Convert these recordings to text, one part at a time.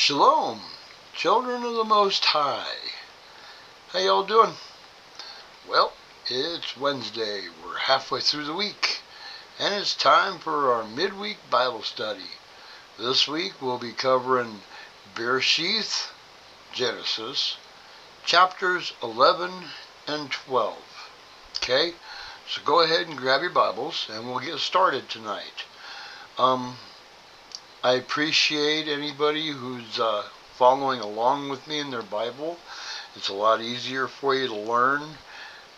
Shalom, children of the Most High. How y'all doing? Well, it's Wednesday. We're halfway through the week, and it's time for our midweek Bible study. This week we'll be covering Bereshith, Genesis, chapters 11 and 12. Okay, so go ahead and grab your Bibles, and we'll get started tonight. I appreciate anybody who's following along with me in their Bible. It's a lot easier for you to learn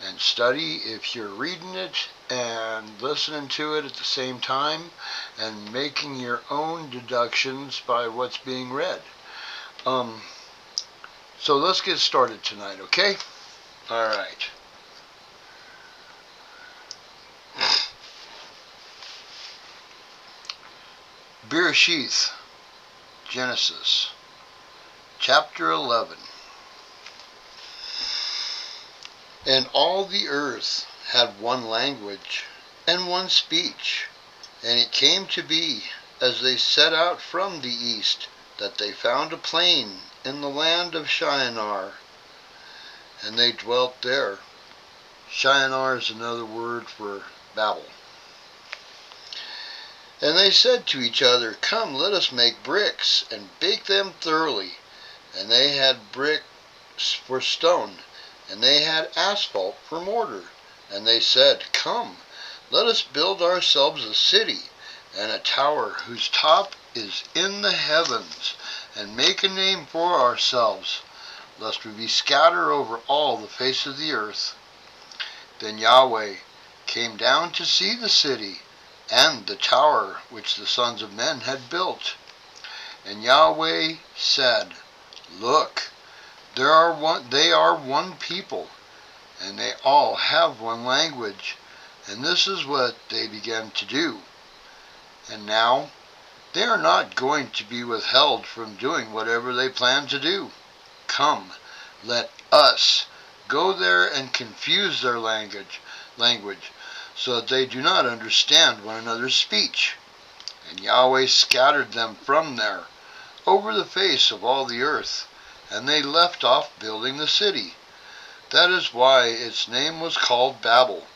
and study if you're reading it and listening to it at the same time and making your own deductions by what's being read. So let's get started tonight, okay? All right. Bereshith, Genesis, chapter 11. And all the earth had one language and one speech. And it came to be, as they set out from the east, that they found a plain in the land of Shinar, and they dwelt there. Shinar is another word for Babel. And they said to each other, Come, let us make bricks, and bake them thoroughly. And they had bricks for stone, and they had asphalt for mortar. And they said, Come, let us build ourselves a city, and a tower whose top is in the heavens, and make a name for ourselves, lest we be scattered over all the face of the earth. Then Yahweh came down to see the city, and the tower which the sons of men had built. And Yahweh said, Look, they are one people, and they all have one language, and this is what they began to do. And now they are not going to be withheld from doing whatever they plan to do. Come, let us go there and confuse their language, so that they do not understand one another's speech. And Yahweh scattered them from there over the face of all the earth, and they left off building the city. That is why its name was called Babel,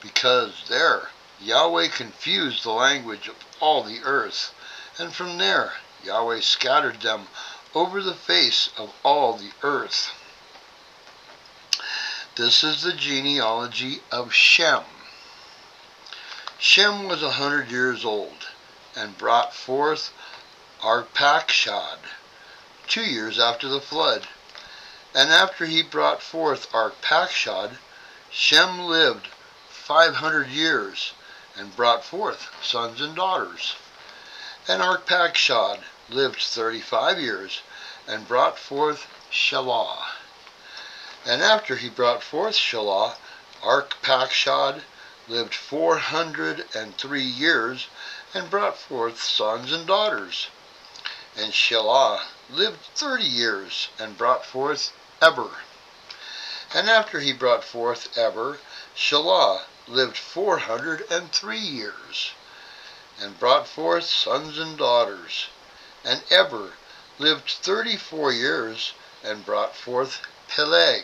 because there Yahweh confused the language of all the earth, and from there Yahweh scattered them over the face of all the earth. This is the genealogy of Shem. Shem was 100 years old, and brought forth Arpachshad 2 years after the flood. And after he brought forth Arpachshad, Shem lived 500 years, and brought forth sons and daughters. And Arpachshad lived 35 years, and brought forth Shelah. And after he brought forth Shelah, Arpachshad lived 403 years, and brought forth sons and daughters. And Shelah lived 30 years, and brought forth Eber. And after he brought forth Eber, Shelah lived 403 years, and brought forth sons and daughters. And Eber lived 34 years, and brought forth Peleg.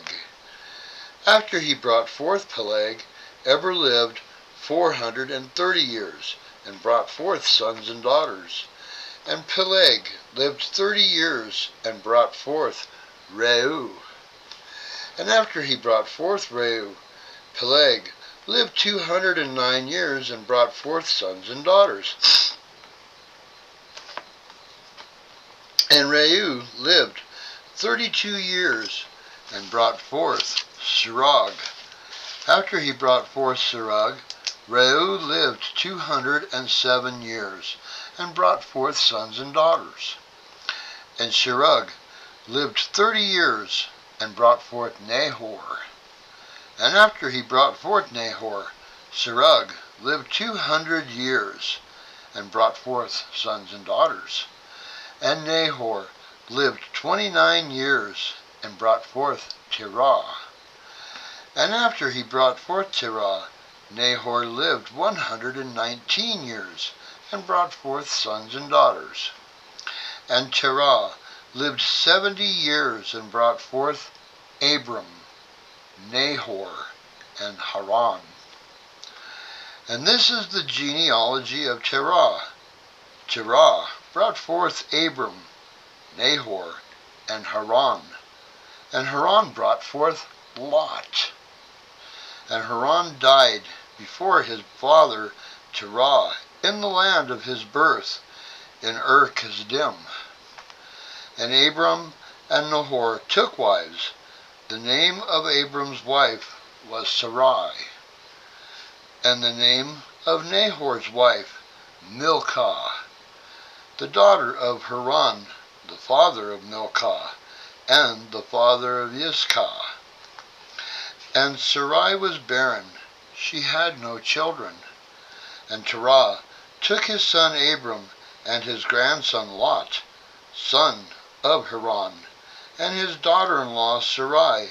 After he brought forth Peleg, Eber lived 430 years, and brought forth sons and daughters. And Peleg lived 30 years, and brought forth Reu. And after he brought forth Reu, Peleg lived 209 years, and brought forth sons and daughters. And Reu lived 32 years, and brought forth Serug. After he brought forth Serug, Reu lived 207 years, and brought forth sons and daughters. And Serug lived 30 years, and brought forth Nahor. And after he brought forth Nahor, Serug lived 200 years, and brought forth sons and daughters. And Nahor lived 29 years, and brought forth Terah. And after he brought forth Terah, Nahor lived 119 years, and brought forth sons and daughters. And Terah lived 70 years and brought forth Abram, Nahor, and Haran. And this is the genealogy of Terah. Terah brought forth Abram, Nahor, and Haran. And Haran brought forth Lot. And Haran died before his father Terah in the land of his birth, in Kasdim. And Abram and Nahor took wives. The name of Abram's wife was Sarai, and the name of Nahor's wife Milcah, the daughter of Haran, the father of Milcah, and the father of Iscah. And Sarai was barren, she had no children. And Terah took his son Abram and his grandson Lot, son of Haran, and his daughter-in-law Sarai,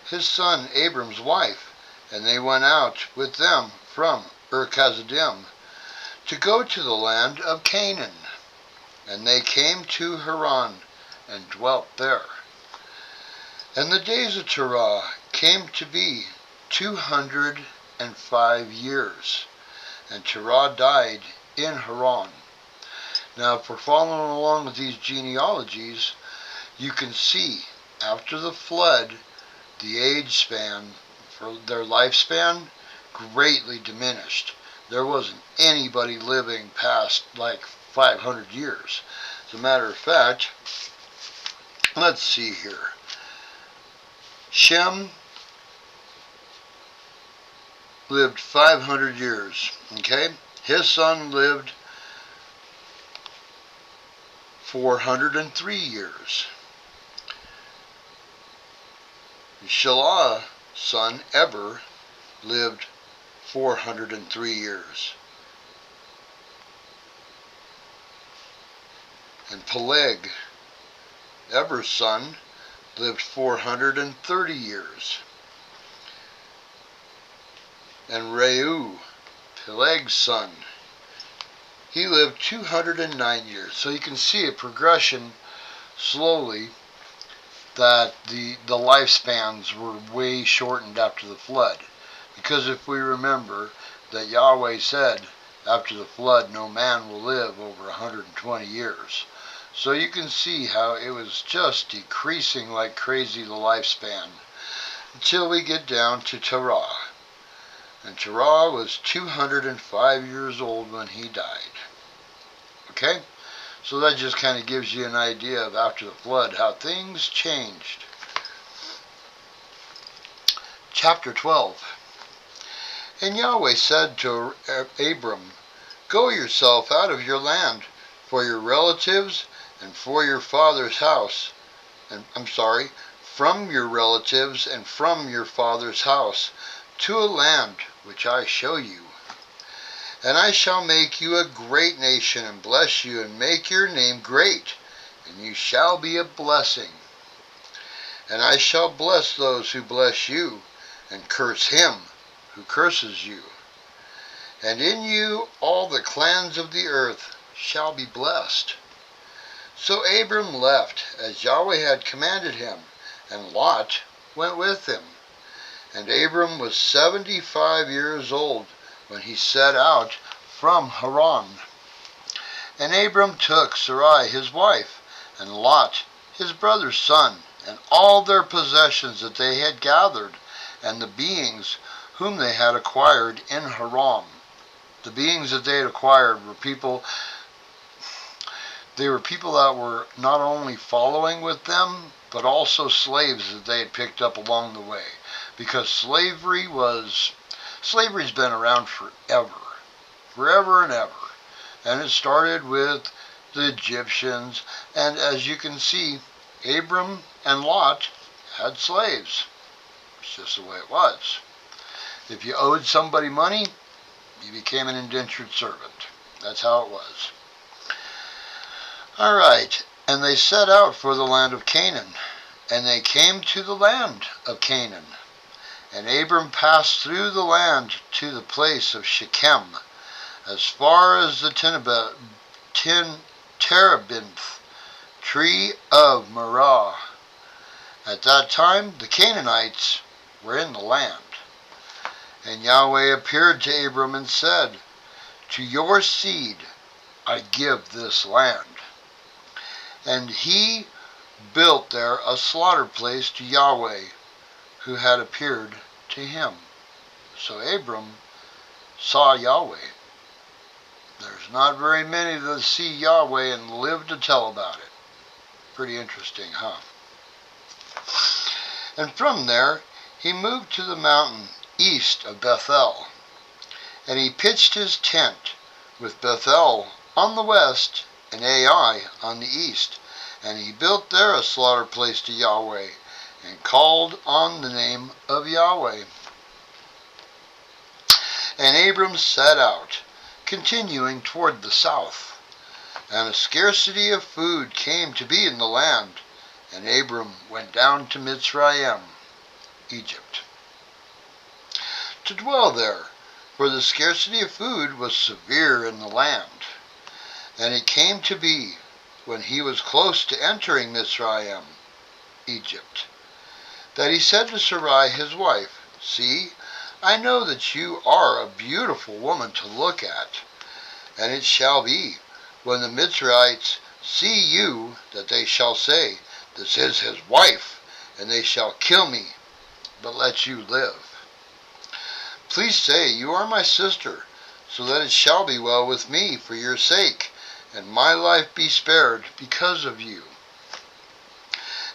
his son Abram's wife, and they went out with them from Kasdim to go to the land of Canaan. And they came to Haran and dwelt there. And the days of Terah came to be 205 years, and Terah died in Haran. Now, if we're following along with these genealogies, you can see after the flood, the age span for their lifespan greatly diminished. There wasn't anybody living past like 500 years. As a matter of fact, let's see here. Shem lived 500 years, okay? His son lived 403 years. Shelah's son Eber lived 403 years. And Peleg, Eber's son, lived 430 years. And Reu, Peleg's son, he lived 209 years. So you can see a progression slowly that the lifespans were way shortened after the flood. Because if we remember that Yahweh said, after the flood, no man will live over 120 years. So you can see how it was just decreasing like crazy, the lifespan, until we get down to Terah. And Terah was 205 years old when he died. Okay? So that just kind of gives you an idea of after the flood, how things changed. Chapter 12. And Yahweh said to Abram, Go yourself out of your land, for your relatives and for your father's house, from your relatives and from your father's house, to a land which I show you. And I shall make you a great nation, and bless you, and make your name great, and you shall be a blessing. And I shall bless those who bless you, and curse him who curses you. And in you all the clans of the earth shall be blessed. So Abram left, as Yahweh had commanded him, and Lot went with him. And Abram was 75 years old when he set out from Haran. And Abram took Sarai his wife, and Lot his brother's son, and all their possessions that they had gathered, and the beings whom they had acquired in Haran. The beings that they had acquired were people that were not only following with them, but also slaves that they had picked up along the way. Because slavery's been around forever and ever. And it started with the Egyptians, and as you can see, Abram and Lot had slaves. It's just the way it was. If you owed somebody money, you became an indentured servant. That's how it was. Alright, and they set out for the land of Canaan, and they came to the land of Canaan. And Abram passed through the land to the place of Shechem, as far as the Terebinth tree of Merah. At that time the Canaanites were in the land. And Yahweh appeared to Abram and said, to your seed I give this land. And he built there a slaughter place to Yahweh, who had appeared to him. So Abram saw Yahweh. There's not very many that see Yahweh and live to tell about it. Pretty interesting, huh? And from there he moved to the mountain east of Bethel. And he pitched his tent with Bethel on the west and Ai on the east. And he built there a slaughter place to Yahweh, and called on the name of Yahweh. And Abram set out, continuing toward the south. And a scarcity of food came to be in the land, and Abram went down to Mitzrayim, Egypt, to dwell there, for the scarcity of food was severe in the land. And it came to be, when he was close to entering Mitzrayim, Egypt, that he said to Sarai his wife, see, I know that you are a beautiful woman to look at. And it shall be, when the Mitzrayites see you, that they shall say, this is his wife, and they shall kill me, but let you live. Please say, you are my sister, so that it shall be well with me for your sake, and my life be spared because of you.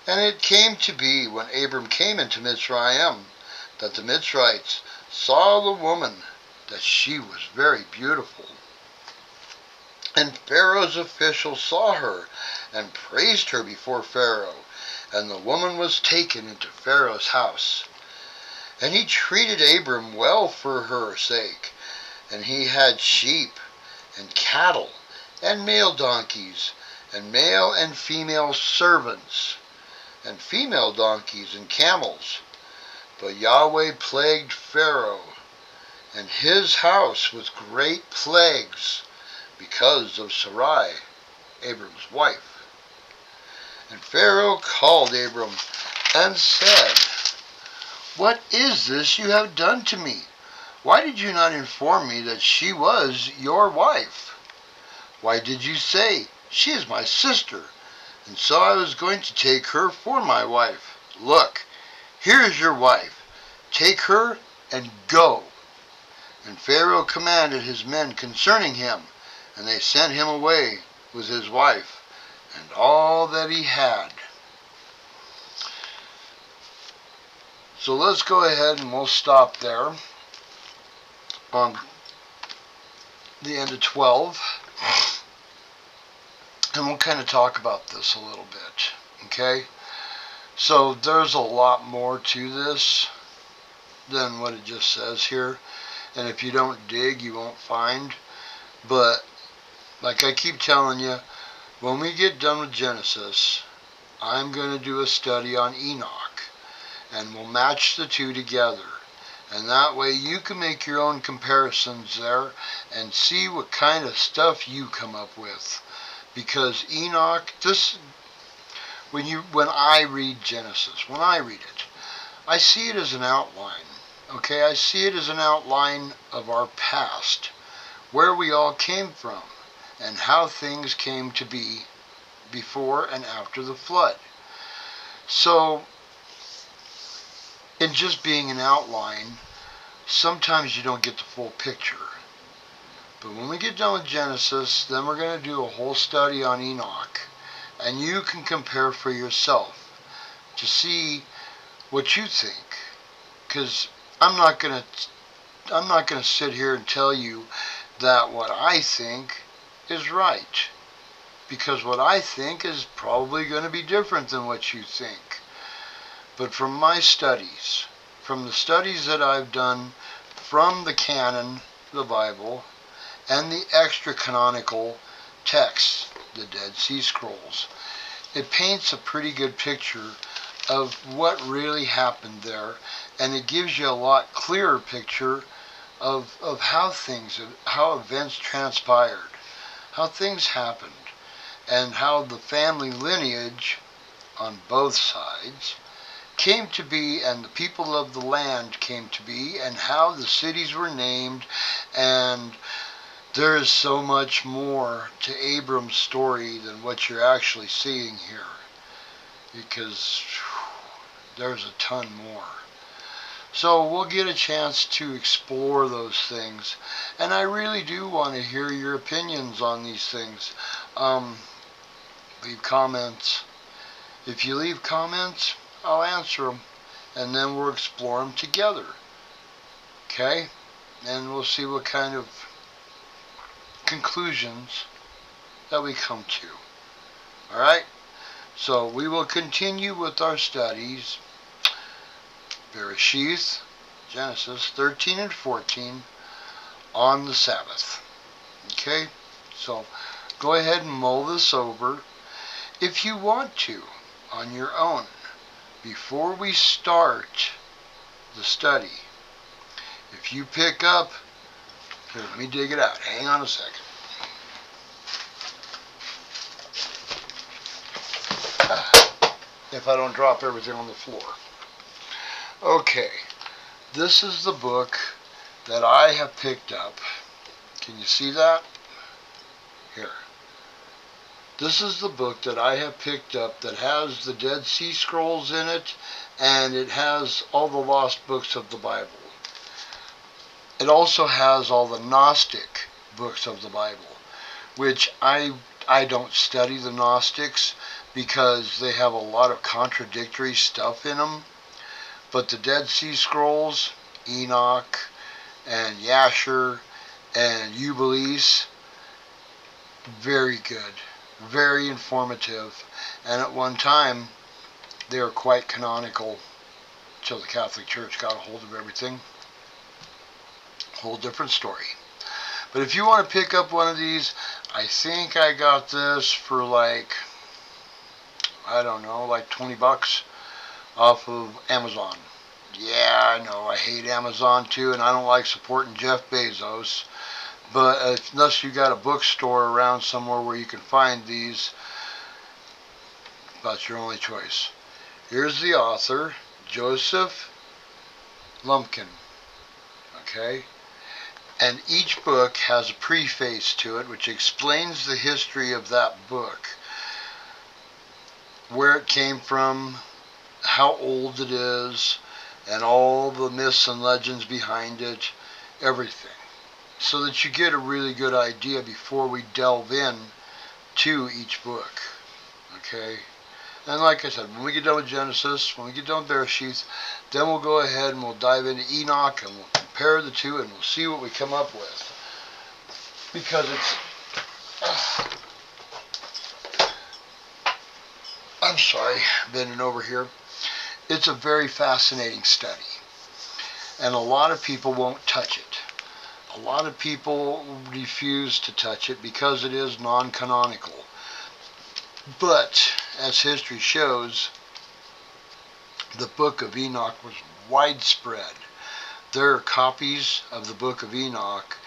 And it came to be, when Abram came into Mitzrayim, that the Mitzrayites saw the woman, that she was very beautiful. And Pharaoh's officials saw her, and praised her before Pharaoh. And the woman was taken into Pharaoh's house. And he treated Abram well for her sake. And he had sheep, and cattle, and male donkeys, and male and female servants, and female donkeys and camels. But Yahweh plagued Pharaoh and his house with great plagues because of Sarai, Abram's wife. And Pharaoh called Abram and said, what is this you have done to me? Why did you not inform me that she was your wife? Why did you say, she is my sister, and so I was going to take her for my wife? Look, here is your wife. Take her and go. And Pharaoh commanded his men concerning him, and they sent him away with his wife and all that he had. So let's go ahead and we'll stop there on the end of 12. And we'll kind of talk about this a little bit, okay? So there's a lot more to this than what it just says here. And if you don't dig, you won't find. But like I keep telling you, when we get done with Genesis, I'm going to do a study on Enoch. And we'll match the two together. And that way you can make your own comparisons there and see what kind of stuff you come up with. Because Enoch, when I read Genesis, when I read it, I see it as an outline. Okay, I see it as an outline of our past, where we all came from, and how things came to be before and after the flood. So, in just being an outline, sometimes you don't get the full picture. But when we get done with Genesis, then we're going to do a whole study on Enoch. And you can compare for yourself to see what you think. Because I'm not going to sit here and tell you that what I think is right. Because what I think is probably going to be different than what you think. But from my studies, from the studies that I've done from the canon, the Bible, and the extra canonical texts, the Dead Sea Scrolls, it paints a pretty good picture of what really happened there, and it gives you a lot clearer picture of how events transpired, how things happened, and how the family lineage on both sides came to be, and the people of the land came to be, and how the cities were named. And there is so much more to Abram's story than what you're actually seeing here, because there's a ton more. So we'll get a chance to explore those things, and I really do want to hear your opinions on these things. Leave comments. If you leave comments, I'll answer them, and then we'll explore them together. Okay? And we'll see what kind of conclusions that we come to. Alright? So we will continue with our studies. Bereshith, Genesis 13 and 14, on the Sabbath. Okay? So go ahead and mull this over if you want to on your own before we start the study. If you pick up, here, let me dig it out. Hang on a second. If I don't drop everything on the floor. Okay, this is the book that I have picked up. Can you see that? Here. This is the book that I have picked up that has the Dead Sea Scrolls in it, and it has all the lost books of the Bible. It also has all the Gnostic books of the Bible, which I don't study the Gnostics because they have a lot of contradictory stuff in them. But the Dead Sea Scrolls, Enoch, and Yasher, and Jubilees, very good, very informative, and at one time they were quite canonical till the Catholic Church got a hold of everything. Whole different story. But if you want to pick up one of these, I think I got this for like, I don't know, like 20 bucks off of Amazon. Yeah, I know, I hate Amazon too, and I don't like supporting Jeff Bezos. But unless you got a bookstore around somewhere where you can find these, that's your only choice. Here's the author, Joseph Lumpkin. Okay? And each book has a preface to it which explains the history of that book. Where it came from, how old it is, and all the myths and legends behind it, everything. So that you get a really good idea before we delve in to each book. Okay? And like I said, when we get done with Genesis, when we get done with Bereshith, then we'll go ahead and we'll dive into Enoch and we'll compare the two and we'll see what we come up with. Because it's... I'm sorry, bending over here. It's a very fascinating study. And a lot of people won't touch it. A lot of people refuse to touch it because it is non-canonical. But, as history shows, the Book of Enoch was widespread. There are copies of the Book of Enoch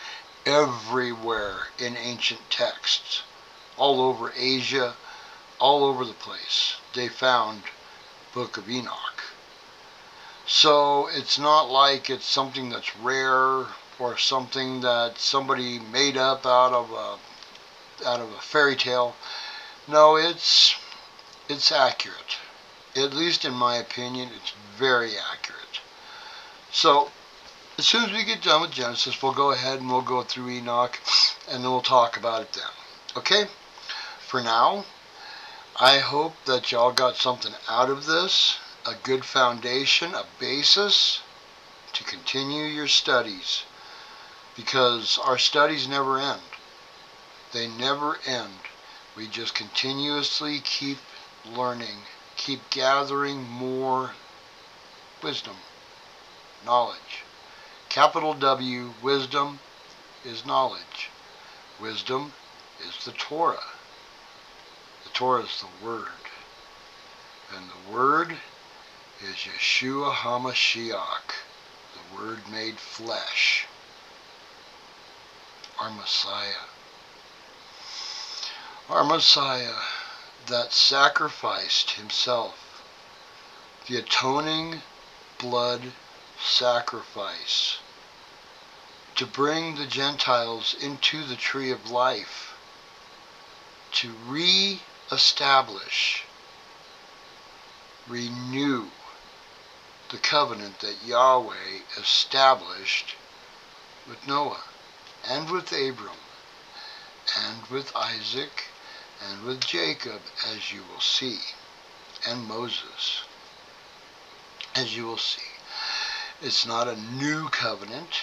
everywhere in ancient texts. All over Asia, all over the place. They found Book of Enoch. So it's not like it's something that's rare or something that somebody made up out of a fairy tale. No, it's accurate. At least in my opinion, it's very accurate. So, as soon as we get done with Genesis, we'll go ahead and we'll go through Enoch, and then we'll talk about it then. Okay? For now, I hope that y'all got something out of this, a good foundation, a basis to continue your studies, because our studies never end. They never end. We just continuously keep learning, keep gathering more wisdom, knowledge. Capital W, wisdom, is knowledge. Wisdom is the Torah. The Torah is the Word. And the Word is Yeshua HaMashiach, the Word made flesh, our Messiah. Our Messiah that sacrificed himself, the atoning blood sacrifice, to bring the Gentiles into the tree of life, to re-establish, renew the covenant that Yahweh established with Noah and with Abram and with Isaac and with Jacob, as you will see, and Moses, as you will see. It's not a new covenant.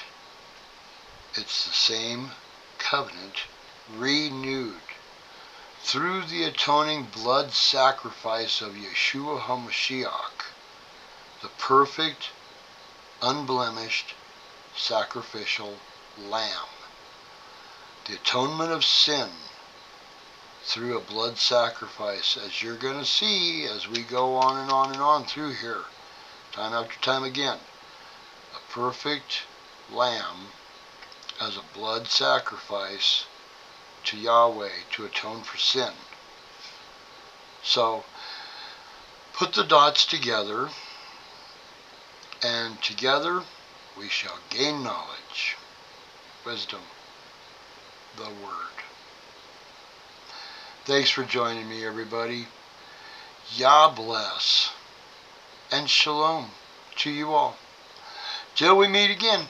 It's the same covenant renewed through the atoning blood sacrifice of Yeshua HaMashiach, the perfect, unblemished, sacrificial lamb. The atonement of sin through a blood sacrifice, as you're going to see as we go on and on and on through here, time after time again. A perfect lamb as a blood sacrifice to Yahweh to atone for sin. So, put the dots together, and together we shall gain knowledge, wisdom, the Word. Thanks for joining me, everybody. Yah bless, and shalom to you all. Till we meet again.